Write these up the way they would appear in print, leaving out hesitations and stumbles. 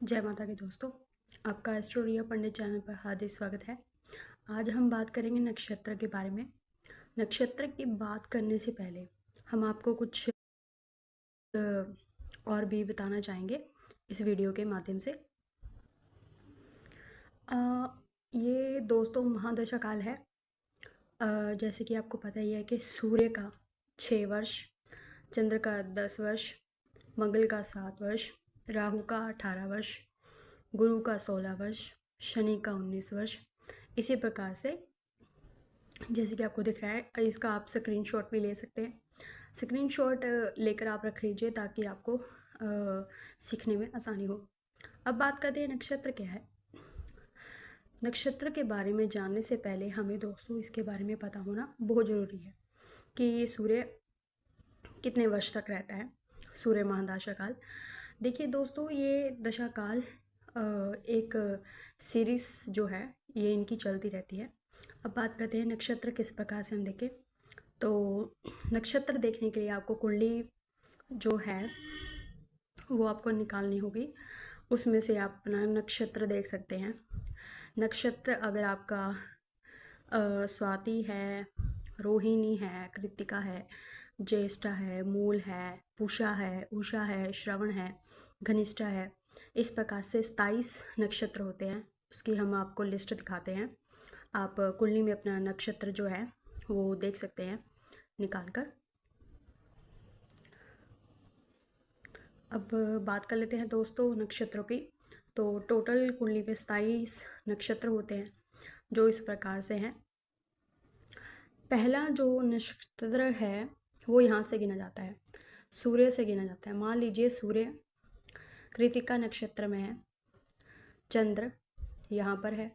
जय माता की दोस्तों, आपका एस्ट्रो रिया पंडित चैनल पर हार्दिक स्वागत है। आज हम बात करेंगे नक्षत्र के बारे में। नक्षत्र की बात करने से पहले हम आपको कुछ और भी बताना चाहेंगे इस वीडियो के माध्यम से। ये दोस्तों महादशा काल है। जैसे कि आपको पता ही है कि सूर्य का 6 वर्ष, चंद्र का 10 वर्ष, मंगल का 7 वर्ष, राहु का 18 वर्ष, गुरु का 16 वर्ष, शनि का 19 वर्ष। इसी प्रकार से जैसे कि आपको दिख रहा है, इसका आप स्क्रीनशॉट भी ले सकते हैं। स्क्रीनशॉट लेकर आप रख लीजिए ताकि आपको सीखने में आसानी हो। अब बात करते हैं नक्षत्र क्या है। नक्षत्र के बारे में जानने से पहले हमें दोस्तों इसके बारे में पता होना बहुत ज़रूरी है कि ये सूर्य कितने वर्ष तक रहता है। सूर्य महादशा काल, देखिए दोस्तों, ये दशा काल एक सीरीज जो है ये इनकी चलती रहती है। अब बात करते हैं नक्षत्र किस प्रकार से हम देखें। तो नक्षत्र देखने के लिए आपको कुंडली जो है वो आपको निकालनी होगी, उसमें से आप अपना नक्षत्र देख सकते हैं। नक्षत्र अगर आपका स्वाति है, रोहिणी है, कृतिका है, ज्येष्ठा है, मूल है, पूषा है, उषा है, श्रवण है, घनिष्ठा है, इस प्रकार से 27 नक्षत्र होते हैं। उसकी हम आपको लिस्ट दिखाते हैं। आप कुंडली में अपना नक्षत्र जो है वो देख सकते हैं निकाल कर। अब बात कर लेते हैं दोस्तों नक्षत्रों की। तो टोटल कुंडली में 27 नक्षत्र होते हैं जो इस प्रकार से हैं। पहला जो नक्षत्र है वो यहाँ से गिना जाता है, सूर्य से गिना जाता है। मान लीजिए सूर्य कृतिका नक्षत्र में है, चंद्र यहाँ पर है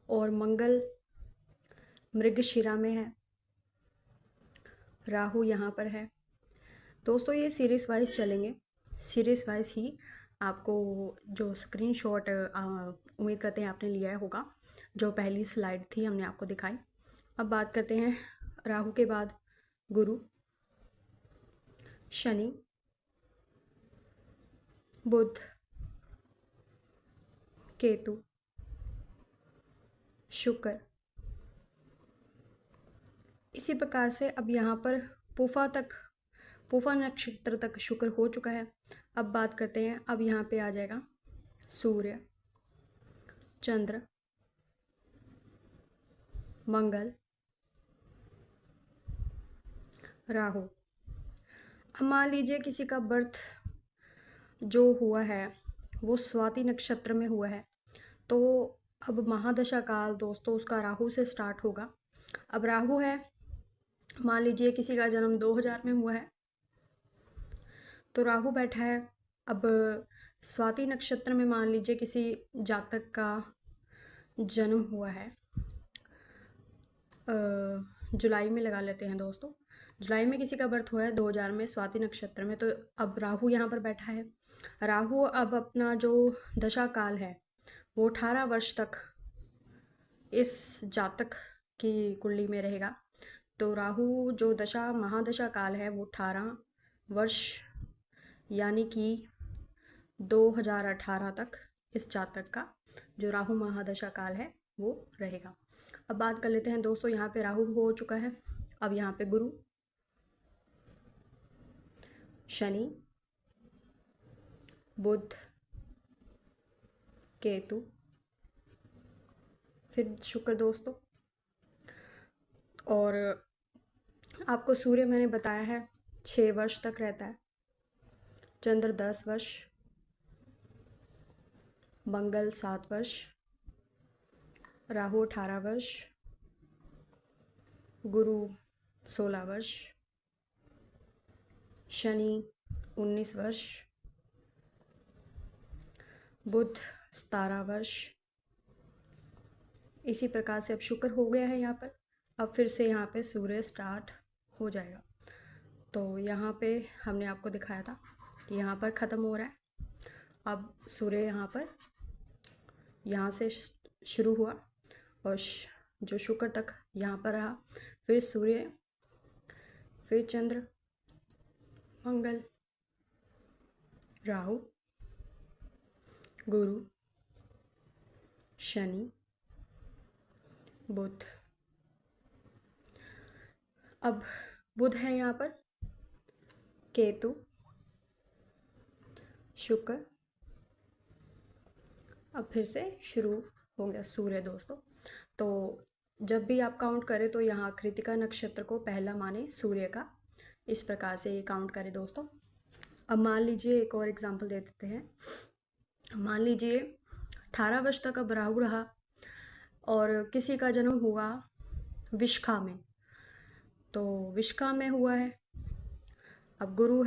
और मंगल मृगशिरा में है, राहु यहाँ पर है। दोस्तों ये सीरीज वाइज चलेंगे, सीरीज वाइज ही आपको जो स्क्रीनशॉट उम्मीद करते हैं आपने लिया होगा, जो पहली स्लाइड थी हमने आपको दिखाई। अब बात करते हैं राहु के बाद गुरु, शनि, बुध, केतु, शुक्र। इसी प्रकार से अब यहाँ पर पूफा नक्षत्र तक शुक्र हो चुका है। अब बात करते हैं, अब यहाँ पे आ जाएगा सूर्य, चंद्र, मंगल, राहु। अब मान लीजिए किसी का बर्थ जो हुआ है वो स्वाति नक्षत्र में हुआ है, तो अब महादशा काल दोस्तों उसका राहु से स्टार्ट होगा। अब राहु है, मान लीजिए किसी का जन्म 2000 में हुआ है तो राहु बैठा है। अब स्वाति नक्षत्र में मान लीजिए किसी जातक का जन्म हुआ है, जुलाई में लगा लेते हैं दोस्तों, जुलाई में किसी का बर्थ हुआ है 2000 में स्वाति नक्षत्र में, तो अब राहु यहाँ पर बैठा है। राहु अब अपना जो दशा काल है वो 18 वर्ष तक इस जातक की कुंडली में रहेगा। तो राहु जो दशा महादशा काल है वो 18 वर्ष यानी कि 2018 तक इस जातक का जो राहु महादशा काल है वो रहेगा। अब बात कर लेते हैं दोस्तों, यहाँ पे राहु हो चुका है। अब यहाँ पे गुरु, शनि, बुध, केतु, फिर शुक्र दोस्तों। और आपको सूर्य मैंने बताया है 6 वर्ष तक रहता है, चंद्र 10 वर्ष, मंगल 7 वर्ष, राहु 18 वर्ष, गुरु 16 वर्ष, शनि 19 वर्ष, बुध 17 वर्ष। इसी प्रकार से अब शुक्र हो गया है यहाँ पर। अब फिर से यहाँ पे सूर्य स्टार्ट हो जाएगा। तो यहाँ पे हमने आपको दिखाया था कि यहाँ पर ख़त्म हो रहा है। अब सूर्य यहाँ पर यहाँ से शुरू हुआ और जो शुक्र तक यहाँ पर रहा, फिर सूर्य, फिर चंद्र, मंगल, राहु, गुरु, शनि, बुध। अब बुध है यहाँ पर, केतु, शुक्र। अब फिर से शुरू हो गया सूर्य दोस्तों। तो जब भी आप काउंट करें तो यहाँ कृतिका नक्षत्र को पहला माने सूर्य का, इस प्रकार से ये काउंट करें दोस्तों। अब मान लीजिए एक और एग्जांपल दे देते हैं। मान लीजिए 18 वर्ष तक अब राहु रहा और किसी का जन्म हुआ विशाखा में, तो विशाखा में हुआ है। अब गुरु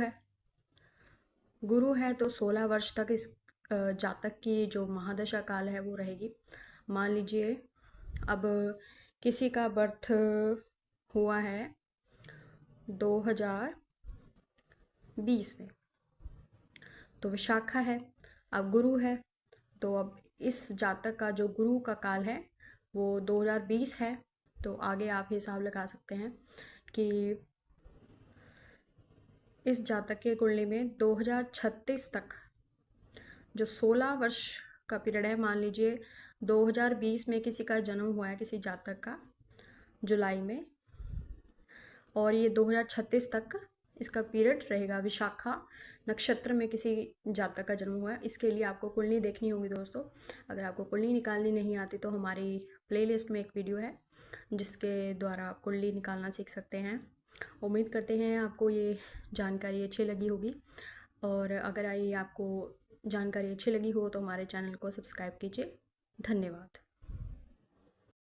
है तो 16 वर्ष तक इस जातक की जो महादशा काल है वो रहेगी। मान लीजिए अब किसी का बर्थ हुआ है 2020 में, तो विशाखा है, अब गुरु है, तो अब इस जातक का जो गुरु का काल है वो 2020 है। तो आगे आप हिसाब लगा सकते हैं कि इस जातक के कुंडली में 2036 तक जो 16 वर्ष का पीरियड है, मान लीजिए 2020 में किसी का जन्म हुआ है किसी जातक का जुलाई में, और ये 2036 तक इसका पीरियड रहेगा। विशाखा नक्षत्र में किसी जातक का जन्म हुआ है, इसके लिए आपको कुंडली देखनी होगी दोस्तों। अगर आपको कुंडली निकालनी नहीं आती तो हमारी प्लेलिस्ट में एक वीडियो है जिसके द्वारा आप कुंडली निकालना सीख सकते हैं। उम्मीद करते हैं आपको ये जानकारी अच्छी लगी होगी, और अगर ये आपको जानकारी अच्छी लगी हो तो हमारे चैनल को सब्सक्राइब कीजिए। धन्यवाद।